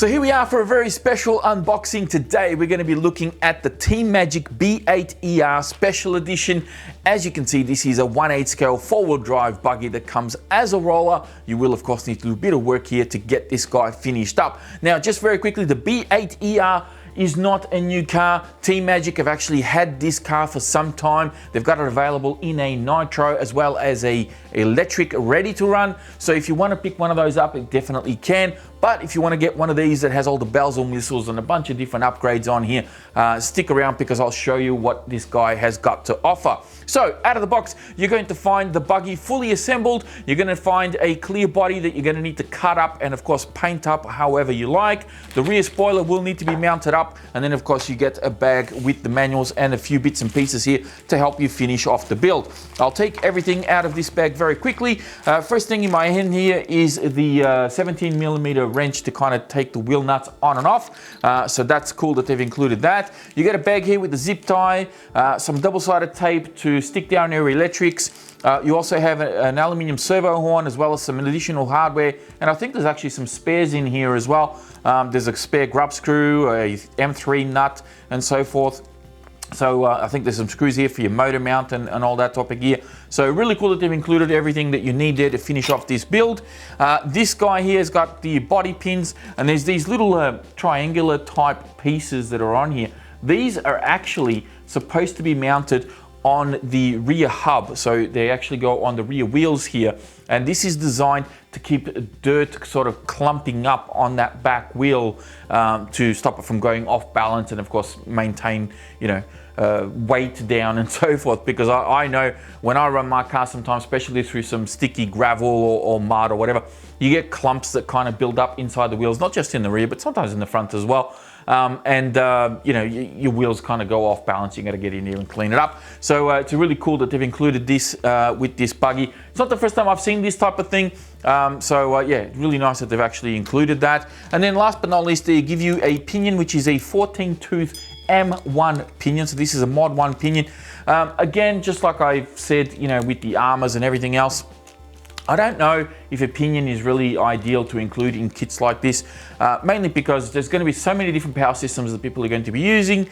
So here we are for a very special unboxing today. We're going to be looking at the Team Magic B8ER Special Edition. As you can see, this is a 1/8 scale four-wheel drive buggy that comes as a roller. You will of course need to do a bit of work here to get this guy finished up. Now just very quickly, the B8ER is not a new car. Team Magic have actually had this car for some time. They've got it available in a nitro as well as a electric ready to run. So if you want to pick one of those up, it definitely can. But if you want to get one of these that has all the bells and whistles and a bunch of different upgrades on here, stick around because I'll show you what this guy has got to offer. So out of the box, you're going to find the buggy fully assembled. You're going to find a clear body that you're going to need to cut up and of course paint up however you like. The rear spoiler will need to be mounted up, and then of course you get a bag with the manuals and a few bits and pieces here to help you finish off the build. I'll take everything out of this bag very quickly. First thing in my hand here is the 17mm wrench to kind of take the wheel nuts on and off. So that's cool that they've included that. You get a bag here with a zip tie, some double-sided tape to stick down your electrics. You also have an aluminium servo horn as well as some additional hardware, and I think there's actually some spares in here as well. There's a spare grub screw, a M3 nut and so forth. So I think there's some screws here for your motor mount and all that type of gear. So really cool that they've included everything that you need there to finish off this build. This guy here has got the body pins, and there's these little triangular type pieces that are on here. These are actually supposed to be mounted on the rear hub, so they actually go on the rear wheels here, and this is designed to keep dirt sort of clumping up on that back wheel to stop it from going off balance, and of course maintain, you know, weight down and so forth, because I know when I run my car sometimes, especially through some sticky gravel or mud or whatever, you get clumps that kind of build up inside the wheels, not just in the rear but sometimes in the front as well. You know, your wheels kind of go off balance. You got to get in here and clean it up. So it's really cool that they've included this with this buggy. It's not the first time I've seen this type of thing. Yeah, really nice that they've actually included that. And then last but not least, they give you a pinion, which is a 14-tooth M1 pinion. So this is a Mod 1 pinion. Again, just like I've said, you know, with the armors and everything else, I don't know if a pinion is really ideal to include in kits like this, mainly because there's going to be so many different power systems that people are going to be using.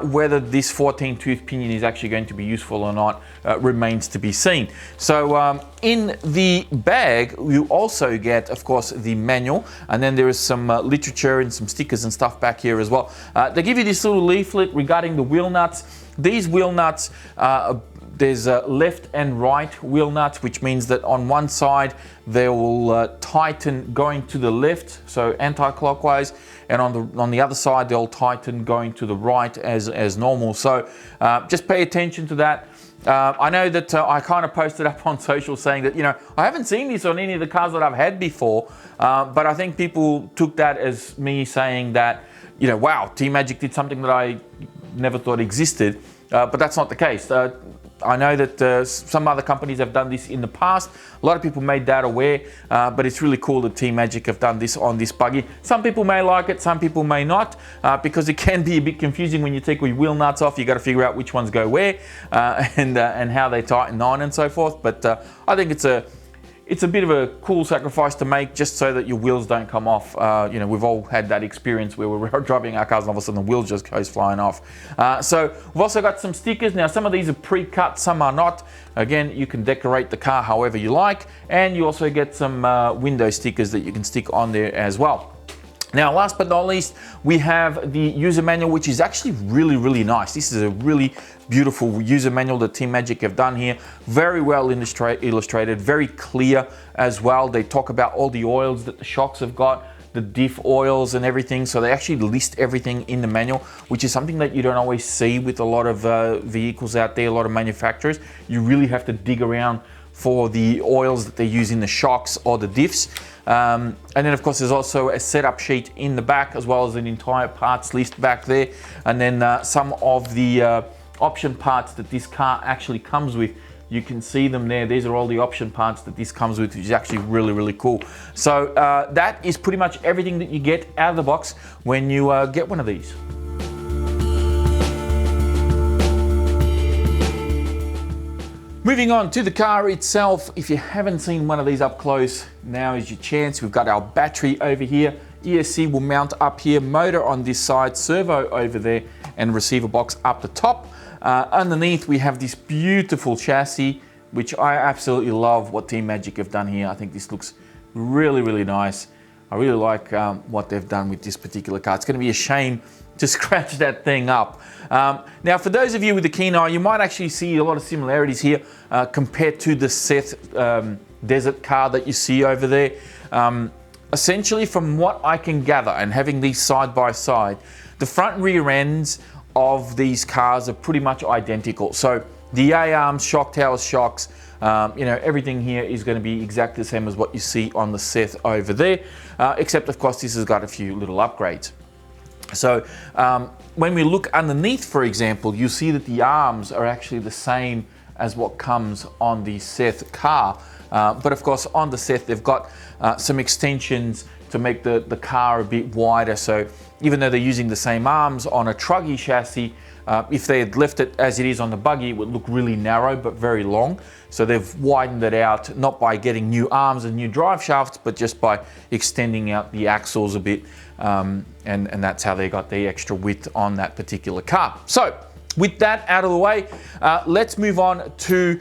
Whether this 14-tooth pinion is actually going to be useful or not remains to be seen. So in the bag, you also get, of course, the manual, and then there is some literature and some stickers and stuff back here as well. They give you this little leaflet regarding the wheel nuts. These wheel nuts there's left and right wheel nuts, which means that on one side they will tighten going to the left, so anti-clockwise, and on the other side they'll tighten going to the right as normal. So just pay attention to that. I know that I kind of posted up on social saying that, you know, I haven't seen this on any of the cars that I've had before, but I think people took that as me saying that, you know, wow, Team Magic did something that I never thought existed, but that's not the case. I know that some other companies have done this in the past. A lot of people made that aware, but it's really cool that Team Magic have done this on this buggy. Some people may like it, some people may not, because it can be a bit confusing when you take your wheel nuts off. You got to figure out which ones go where and how they tighten on and so forth. But I think it's a bit of a cool sacrifice to make just so that your wheels don't come off. You know, we've all had that experience where we're driving our cars and all of a sudden the wheel just goes flying off. So we've also got some stickers. Now some of these are pre-cut, some are not. Again, you can decorate the car however you like, and you also get some window stickers that you can stick on there as well. Now, last but not least, we have the user manual, which is actually really, really nice. This is a really beautiful user manual that Team Magic have done here. Very well illustrated, very clear as well. They talk about all the oils that the shocks have got, the diff oils and everything. So they actually list everything in the manual, which is something that you don't always see with a lot of vehicles out there, a lot of manufacturers. You really have to dig around for the oils that they use in the shocks or the diffs. And then of course there's also a setup sheet in the back, as well as an entire parts list back there. And then some of the option parts that this car actually comes with. You can see them there. These are all the option parts that this comes with, which is actually really, really cool. So that is pretty much everything that you get out of the box when you get one of these. Moving on to the car itself, if you haven't seen one of these up close, now is your chance. We've got our battery over here ESC will mount up here, motor on this side, servo over there, and receiver box up the top. Underneath we have this beautiful chassis, which I absolutely love what Team Magic have done here. I think this looks really, really nice. I really like what they've done with this particular car. It's going to be a shame to scratch that thing up. Now, for those of you with a keen eye, you might actually see a lot of similarities here compared to the Seth Desert car that you see over there. Essentially, from what I can gather, and having these side by side, the front and rear ends of these cars are pretty much identical. So the A-arms, shock towers, shocks, everything here is going to be exactly the same as what you see on the Seth over there, except of course this has got a few little upgrades. So when we look underneath, for example, you see that the arms are actually the same as what comes on the Seth car. But of course on the Seth they've got some extensions to make the car a bit wider. So even though they're using the same arms on a truggy chassis, if they had left it as it is on the buggy, it would look really narrow but very long. So they've widened it out, not by getting new arms and new drive shafts, but just by extending out the axles a bit. And that's how they got the extra width on that particular car. So with that out of the way, let's move on to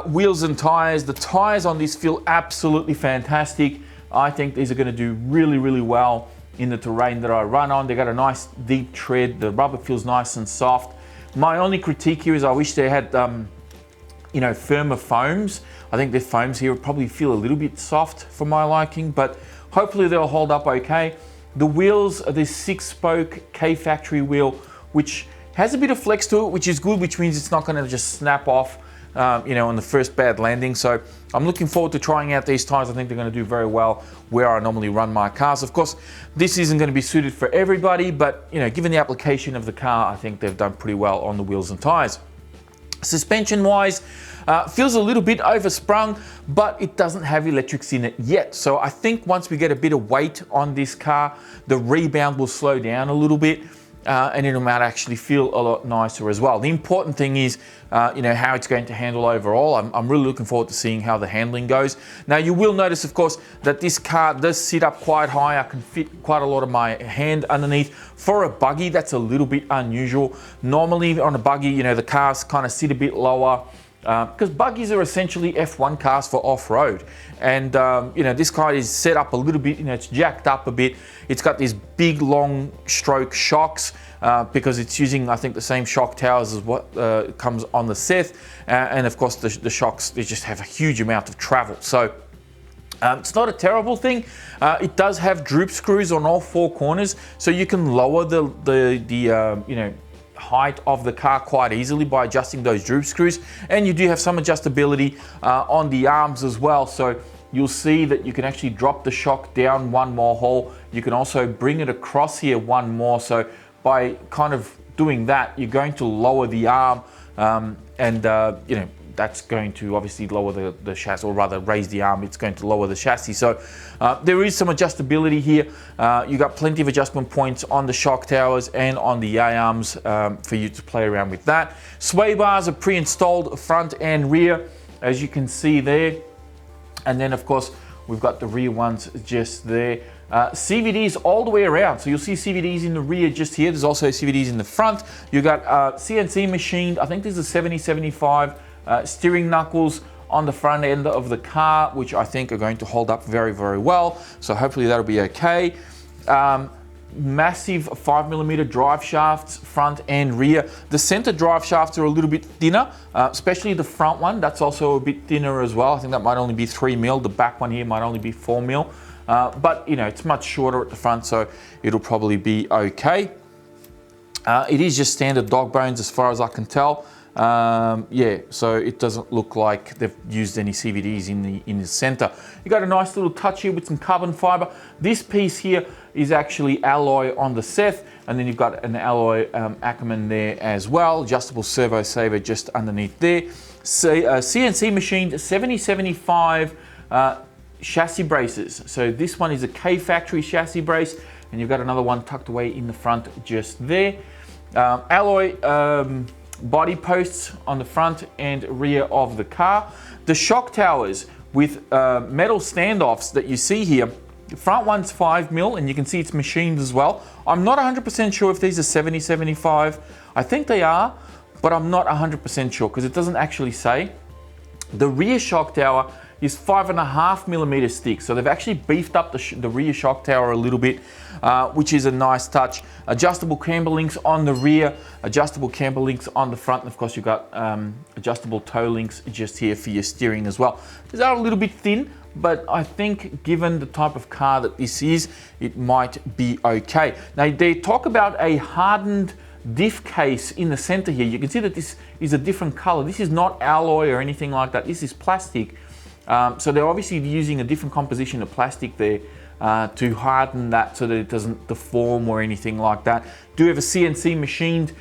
wheels and tires. The tires on this feel absolutely fantastic. I think these are going to do really, really well in the terrain that I run on. They got a nice deep tread. The rubber feels nice and soft. My only critique here is I wish they had firmer foams. I think their foams here probably feel a little bit soft for my liking, but hopefully they'll hold up okay. The wheels are this 6-spoke K-Factory wheel, which has a bit of flex to it, which is good, which means it's not going to just snap off on the first bad landing. So I'm looking forward to trying out these tires. I think they're going to do very well where I normally run my cars. Of course, this isn't going to be suited for everybody, but given the application of the car, I think they've done pretty well on the wheels and tires. Suspension wise, feels a little bit oversprung, but it doesn't have electrics in it yet. So I think once we get a bit of weight on this car, the rebound will slow down a little bit. And it might actually feel a lot nicer as well. The important thing is, how it's going to handle overall. I'm really looking forward to seeing how the handling goes. Now, you will notice, of course, that this car does sit up quite high. I can fit quite a lot of my hand underneath. For a buggy, that's a little bit unusual. Normally on a buggy, the cars kind of sit a bit lower. Because buggies are essentially F1 cars for off-road. And, this car is set up a little bit, it's jacked up a bit. It's got these big, long stroke shocks because it's using, I think, the same shock towers as what comes on the Seth. And, of course, the shocks, they just have a huge amount of travel. So it's not a terrible thing. It does have droop screws on all 4 corners, so you can lower the height of the car quite easily by adjusting those droop screws, and you do have some adjustability on the arms as well. So you'll see that you can actually drop the shock down 1 more hole. You can also bring it across here 1 more. So by kind of doing that, you're going to lower the arm, that's going to obviously lower the chassis, or rather raise the arm. It's going to lower the chassis. So there is some adjustability here. You got plenty of adjustment points on the shock towers and on the A-arms for you to play around with that. Sway bars are pre-installed front and rear, as you can see there. And then of course, we've got the rear ones just there. CVDs all the way around. So you'll see CVDs in the rear just here. There's also CVDs in the front. You got CNC machined, I think this is 70-75 steering knuckles on the front end of the car, which I think are going to hold up very, very well. So hopefully that'll be okay. Massive 5mm drive shafts, front and rear. The center drive shafts are a little bit thinner, especially the front one. That's also a bit thinner as well. I think that might only be 3mm. The back one here might only be 4mm. But it's much shorter at the front, so it'll probably be okay. It is just standard dog bones as far as I can tell. So it doesn't look like they've used any CVDs in the center. You got a nice little touch here with some carbon fiber. This piece here is actually alloy on the Seth, and then you've got an alloy Ackerman there as well. Adjustable servo saver just underneath there. So CNC machined 70-75 chassis braces. So this one is a K-Factory chassis brace, and you've got another one tucked away in the front just there. Alloy body posts on the front and rear of the car. The shock towers with metal standoffs that you see here, Front one's 5mm, and you can see it's machined as well. I'm not 100% sure if these are 70-75. I think they are, but I'm not 100% sure because it doesn't actually say. The rear shock tower is 5.5mm thick, so they've actually beefed up the rear shock tower a little bit, which is a nice touch. Adjustable camber links on the rear, adjustable camber links on the front, and of course you've got adjustable toe links just here for your steering as well. These are a little bit thin, but I think given the type of car that this is, it might be okay. Now they talk about a hardened diff case in the center here. You can see that this is a different color. This is not alloy or anything like that. This is plastic. So they're obviously using a different composition of plastic there to harden that so that it doesn't deform or anything like that. Do have a CNC machined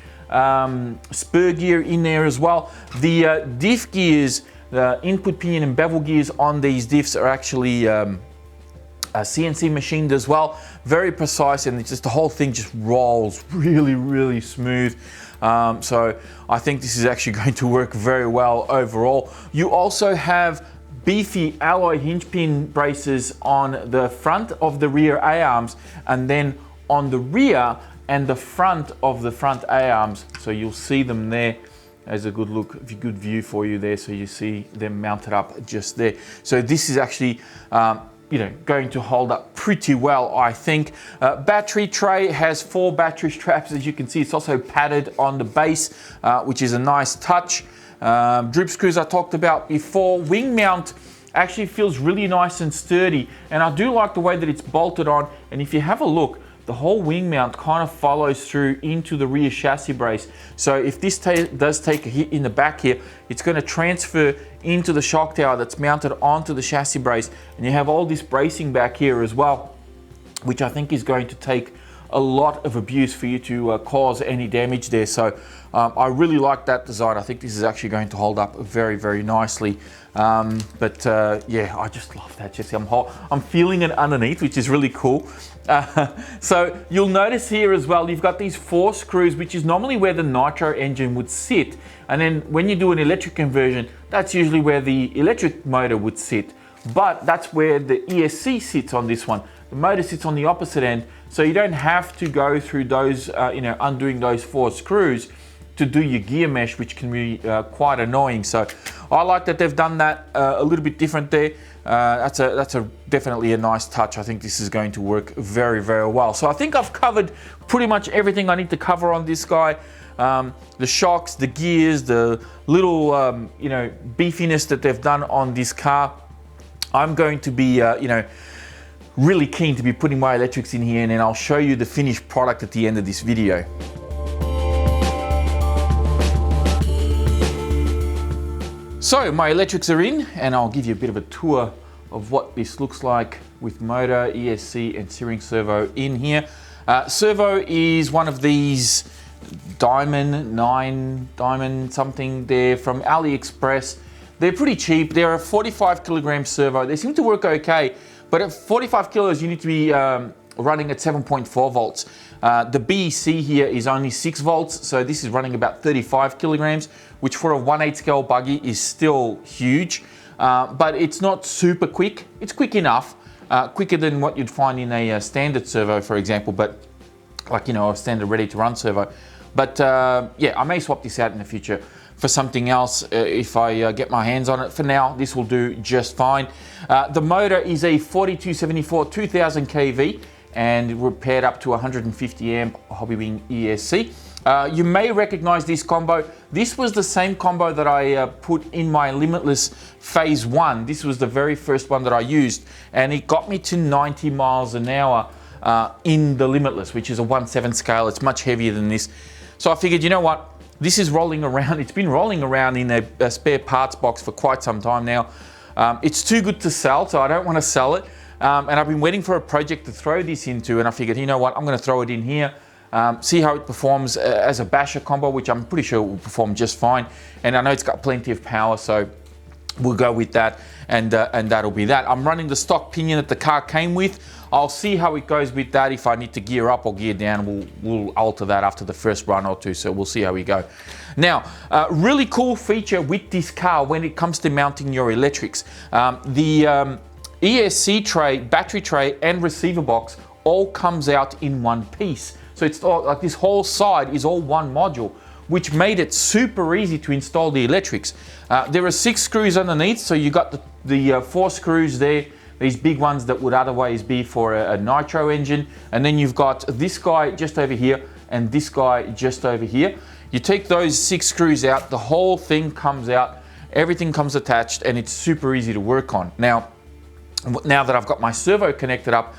spur gear in there as well. The diff gears, the input pinion and bevel gears on these diffs are actually CNC machined as well. Very precise, and it's just the whole thing just rolls really, really smooth. So I think this is actually going to work very well overall. You also have beefy alloy hinge pin braces on the front of the rear A-arms, and then on the rear and the front of the front A-arms. So you'll see them there as a good look, a good view for you there. So you see them mounted up just there. So this is actually going to hold up pretty well, I think. Battery tray has 4 battery straps. As you can see, it's also padded on the base, which is a nice touch. Drip screws I talked about before. Wing mount actually feels really nice and sturdy, and I do like the way that it's bolted on. And if you have a look, the whole wing mount kind of follows through into the rear chassis brace. So if this does take a hit in the back here, it's going to transfer into the shock tower that's mounted onto the chassis brace, and you have all this bracing back here as well, which I think is going to take a lot of abuse for you to cause any damage there. So I really like that design. I think this is actually going to hold up very, very nicely. Yeah, I just love that, Jesse. I'm feeling it underneath, which is really cool. So you'll notice here as well, you've got these 4 screws, which is normally where the nitro engine would sit. And then when you do an electric conversion, that's usually where the electric motor would sit. But that's where the ESC sits on this one. The motor sits on the opposite end, so you don't have to go through those, undoing those 4 screws to do your gear mesh, which can be quite annoying. So I like that they've done that a little bit different there. That's definitely a nice touch. I think this is going to work very, very well. So I think I've covered pretty much everything I need to cover on this guy. The shocks, the gears, the little beefiness that they've done on this car. I'm going to be really keen to be putting my electrics in here, and then I'll show you the finished product at the end of this video. So my electrics are in, and I'll give you a bit of a tour of what this looks like with motor, ESC and steering servo in here. Servo is one of these diamond something there from AliExpress. They're pretty cheap. They're a 45 kilogram servo. They seem to work okay, but at 45 kilos you need to be running at 7.4 volts. The BEC here is only 6 volts, so this is running about 35 kilograms, which for a 1/8 scale buggy is still huge, but it's not super quick. It's quick enough, quicker than what you'd find in a standard servo, for example, but like, a standard ready to run servo. But yeah, I may swap this out in the future for something else if I get my hands on it. For now, this will do just fine. The motor is a 4274 2000 kV, and we're paired up to 150 amp Hobbywing ESC. You may recognize this combo. This was the same combo that I put in my Limitless Phase 1. This was the very first one that I used, and it got me to 90 miles an hour in the Limitless, which is a 1/7 scale. It's much heavier than this. So I figured, you know what? This is rolling around. It's been rolling around in a spare parts box for quite some time now. It's too good to sell, so I don't want to sell it. And I've been waiting for a project to throw this into, and I figured, you know what, I'm going to throw it in here, see how it performs as a basher combo, which I'm pretty sure will perform just fine. And I know it's got plenty of power, so we'll go with that, and that'll be that. I'm running the stock pinion that the car came with. I'll see how it goes with that. If I need to gear up or gear down, we'll alter that after the first run or two, so we'll see how we go. Now, really cool feature with this car when it comes to mounting your electrics. ESC tray, battery tray, and receiver box all comes out in one piece. So it's all, like this whole side is all one module, which made it super easy to install the electrics. There are 6 screws underneath, so you got the 4 screws there, these big ones that would otherwise be for a nitro engine, and then you've got this guy just over here and this guy just over here. You take those 6 screws out, the whole thing comes out, everything comes attached, and it's super easy to work on. Now that I've got my servo connected up,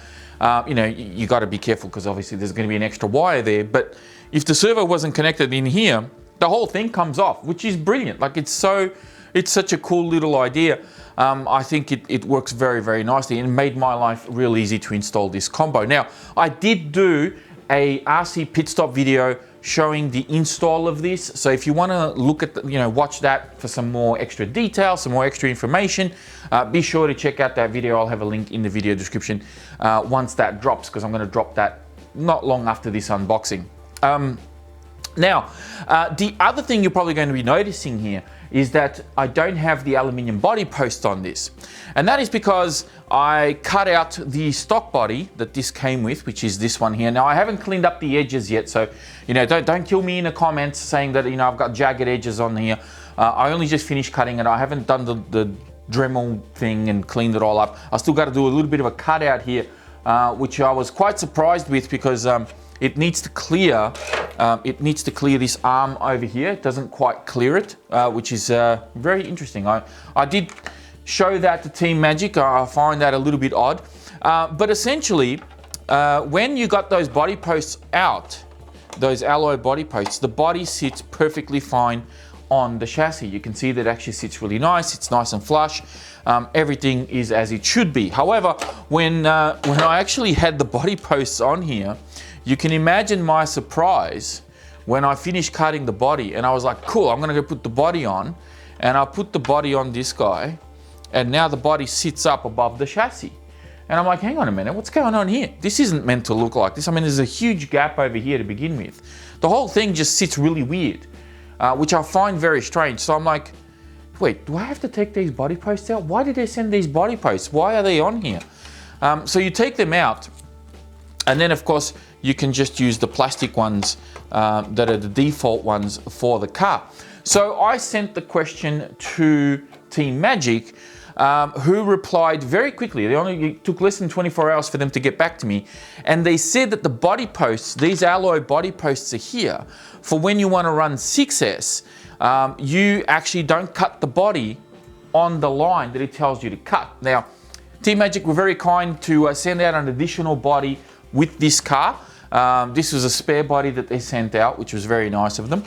you know, you got to be careful because obviously there's going to be an extra wire there, but if the servo wasn't connected in here, the whole thing comes off, which is brilliant. Like it's such a cool little idea. I think it works very, very nicely and made my life real easy to install this combo. Now, I did do a RC pit stop video showing the install of this. So if you want to look at, watch that for some more extra detail, some more extra information, be sure to check out that video. I'll have a link in the video description once that drops, because I'm going to drop that not long after this unboxing. Now, the other thing you're probably going to be noticing here is that I don't have the aluminium body post on this. And that is because I cut out the stock body that this came with, which is this one here. Now, I haven't cleaned up the edges yet, so don't kill me in the comments saying that I've got jagged edges on here. I only just finished cutting it. I haven't done the Dremel thing and cleaned it all up. I still got to do a little bit of a cutout here, which I was quite surprised with, because it needs to clear this arm over here. It doesn't quite clear it, which is very interesting. I did show that to Team Magic. I find that a little bit odd. But essentially, when you got those body posts out, those alloy body posts, the body sits perfectly fine on the chassis. You can see that it actually sits really nice. It's nice and flush. Everything is as it should be. However, when I actually had the body posts on here, you can imagine my surprise when I finished cutting the body and I was like, cool, I'm gonna go put the body on. And I put the body on this guy, and now the body sits up above the chassis. And I'm like, hang on a minute, what's going on here? This isn't meant to look like this. I mean, there's a huge gap over here to begin with. The whole thing just sits really weird, which I find very strange. So I'm like, wait, do I have to take these body posts out? Why did they send these body posts? Why are they on here? So you take them out, and then of course, you can just use the plastic ones that are the default ones for the car. So I sent the question to Team Magic, who replied very quickly. It took less than 24 hours for them to get back to me. And they said that the body posts, these alloy body posts are here for when you want to run 6S. You actually don't cut the body on the line that it tells you to cut. Now, Team Magic were very kind to send out an additional body with this car. This was a spare body that they sent out, which was very nice of them.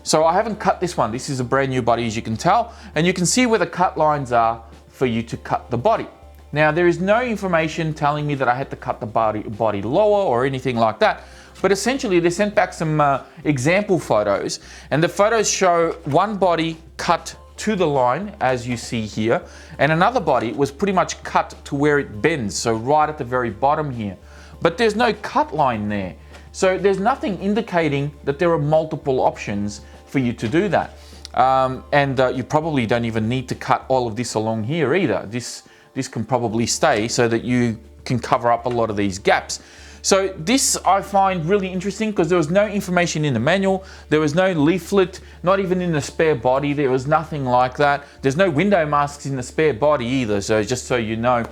So I haven't cut this one. This is a brand new body, as you can tell, and you can see where the cut lines are for you to cut the body. Now, there is no information telling me that I had to cut the body lower or anything like that, but essentially they sent back some example photos, and the photos show one body cut to the line, as you see here, and another body was pretty much cut to where it bends, so right at the very bottom here. But there's no cut line there. So there's nothing indicating that there are multiple options for you to do that. You probably don't even need to cut all of this along here either. This can probably stay so that you can cover up a lot of these gaps. So this I find really interesting, because there was no information in the manual, there was no leaflet, not even in the spare body, there was nothing like that. There's no window masks in the spare body either, so just so you know.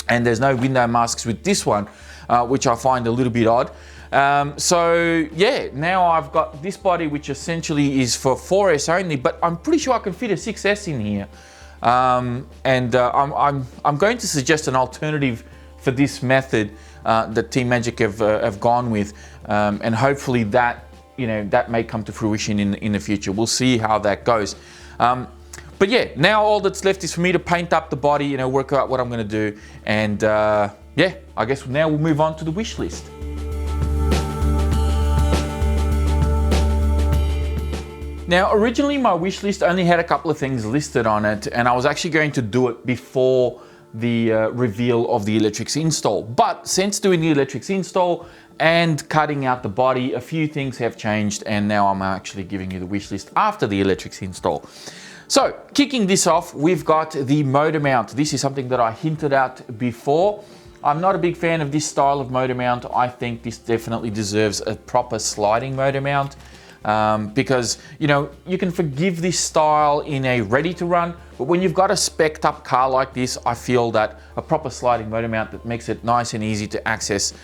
And there's no window masks with this one, which I find a little bit odd. So yeah, now I've got this body, which essentially is for 4S only, but I'm pretty sure I can fit a 6S in here. I'm going to suggest an alternative for this method that Team Magic have gone with, and hopefully that that may come to fruition in the future. We'll see how that goes. But yeah, now all that's left is for me to paint up the body, work out what I'm going to do, and yeah, I guess now we'll move on to the wish list. Now, originally my wish list only had a couple of things listed on it, and I was actually going to do it before the reveal of the electrics install. But since doing the electrics install and cutting out the body, a few things have changed, and now I'm actually giving you the wish list after the electrics install. So kicking this off, we've got the motor mount. This is something that I hinted at before. I'm not a big fan of this style of motor mount. I think this definitely deserves a proper sliding motor mount because, you know, you can forgive this style in a ready to run, but when you've got a spec'd up car like this, I feel that a proper sliding motor mount that makes it nice and easy to access,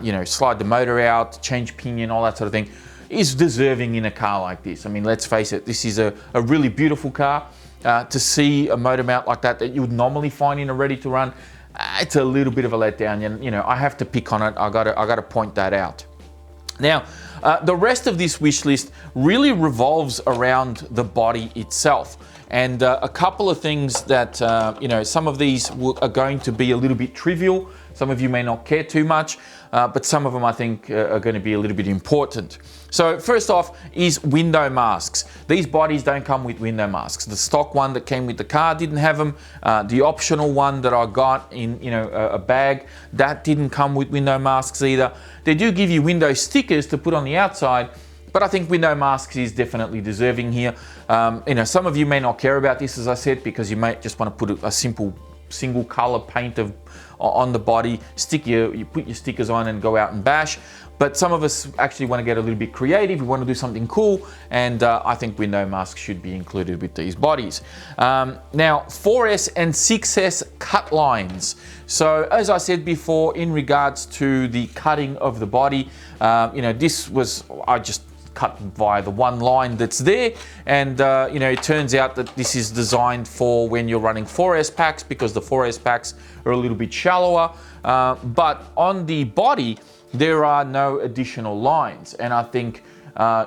you know, slide the motor out, change pinion, all that sort of thing, is deserving in a car like this. I mean, let's face it, this is a really beautiful car. To see a motor mount like that you would normally find in a ready to run, it's a little bit of a letdown. You know, I have to pick on it. I gotta point that out. Now, the rest of this wish list really revolves around the body itself. And a couple of things that, you know, some of these are going to be a little bit trivial. Some of you may not care too much, but some of them I think are going to be a little bit important. So first off is window masks. These bodies don't come with window masks. The stock one that came with the car didn't have them. The optional one that I got in, you know, a bag, that didn't come with window masks either. They do give you window stickers to put on the outside, but I think window masks is definitely deserving here. You know, some of you may not care about this, as I said, because you may just want to put a simple single color paint on the body, you put your stickers on and go out and bash. But some of us actually want to get a little bit creative. We want to do something cool, and I think window masks should be included with these bodies. Now, 4S and 6S cut lines. So as I said before, in regards to the cutting of the body, you know, I just cut via the one line that's there, and you know, it turns out that this is designed for when you're running 4S packs, because the 4S packs are a little bit shallower, but on the body there are no additional lines, and I think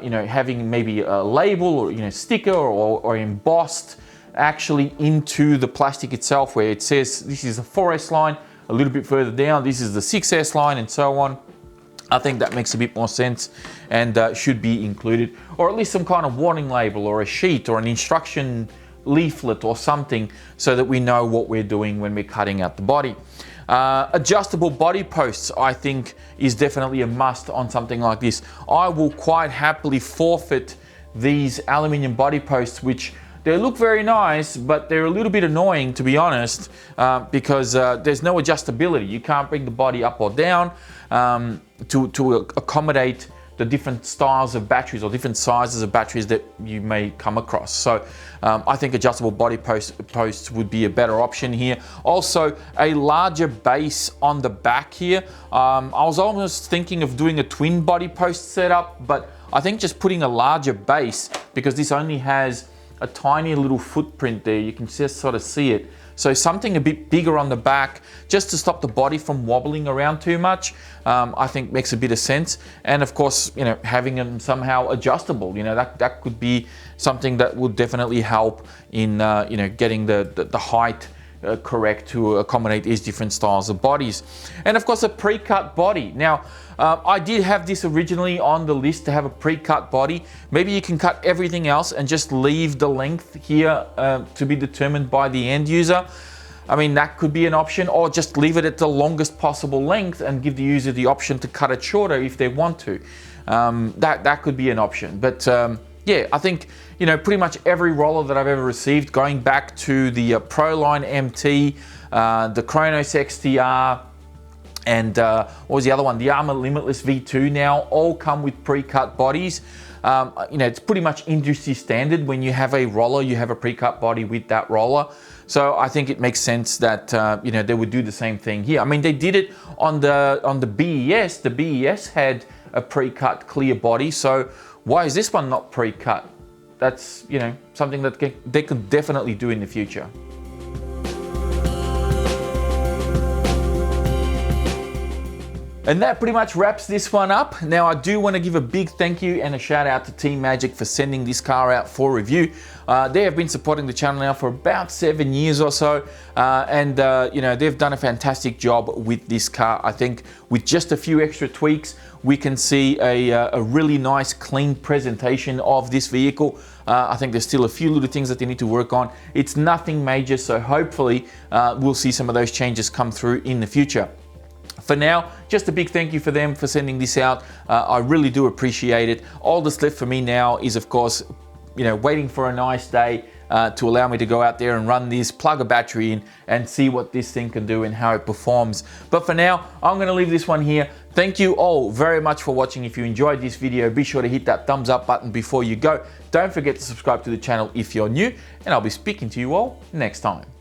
you know, having maybe a label or, you know, sticker or embossed actually into the plastic itself, where it says this is a 4S line, a little bit further down this is the 6S line, and so on. I think that makes a bit more sense and should be included, or at least some kind of warning label or a sheet or an instruction leaflet or something, so that we know what we're doing when we're cutting out the body. Adjustable body posts, I think, is definitely a must on something like this. I will quite happily forfeit these aluminium body posts, which they look very nice, but they're a little bit annoying, to be honest, because there's no adjustability. You can't bring the body up or down to accommodate the different styles of batteries or different sizes of batteries that you may come across. So I think adjustable body posts would be a better option here. Also, a larger base on the back here. I was almost thinking of doing a twin body post setup, but I think just putting a larger base, because this only has a tiny little footprint there, you can just sort of see it. So something a bit bigger on the back, just to stop the body from wobbling around too much, I think makes a bit of sense. And of course, you know, having them somehow adjustable, you know, that could be something that would definitely help in, you know, getting the height correct to accommodate these different styles of bodies. And of course, a pre-cut body. Now, I did have this originally on the list to have a pre-cut body. Maybe you can cut everything else and just leave the length here to be determined by the end user. I mean, that could be an option, or just leave it at the longest possible length and give the user the option to cut it shorter if they want to. That could be an option. But yeah, I think, you know, pretty much every roller that I've ever received, going back to the Proline MT, the Kronos XTR, and what was the other one? The Armour Limitless V2 now, all come with pre-cut bodies. You know, it's pretty much industry standard. When you have a roller, you have a pre-cut body with that roller. So I think it makes sense that you know, they would do the same thing here. I mean, they did it on the BES. The BES had a pre-cut clear body, so why is this one not pre-cut? That's, you know, something that they could definitely do in the future. And that pretty much wraps this one up. Now, I do want to give a big thank you and a shout out to Team Magic for sending this car out for review. They have been supporting the channel now for about 7 years or so, and you know, they've done a fantastic job with this car. I think with just a few extra tweaks, we can see a really nice, clean presentation of this vehicle. I think there's still a few little things that they need to work on. It's nothing major, so hopefully we'll see some of those changes come through in the future. For now, just a big thank you for them for sending this out. I really do appreciate it. All that's left for me now is, of course, you know, waiting for a nice day, to allow me to go out there and run this, plug a battery in and see what this thing can do and how it performs. But for now, I'm going to leave this one here. Thank you all very much for watching. If you enjoyed this video, be sure to hit that thumbs up button before you go. Don't forget to subscribe to the channel if you're new, and I'll be speaking to you all next time.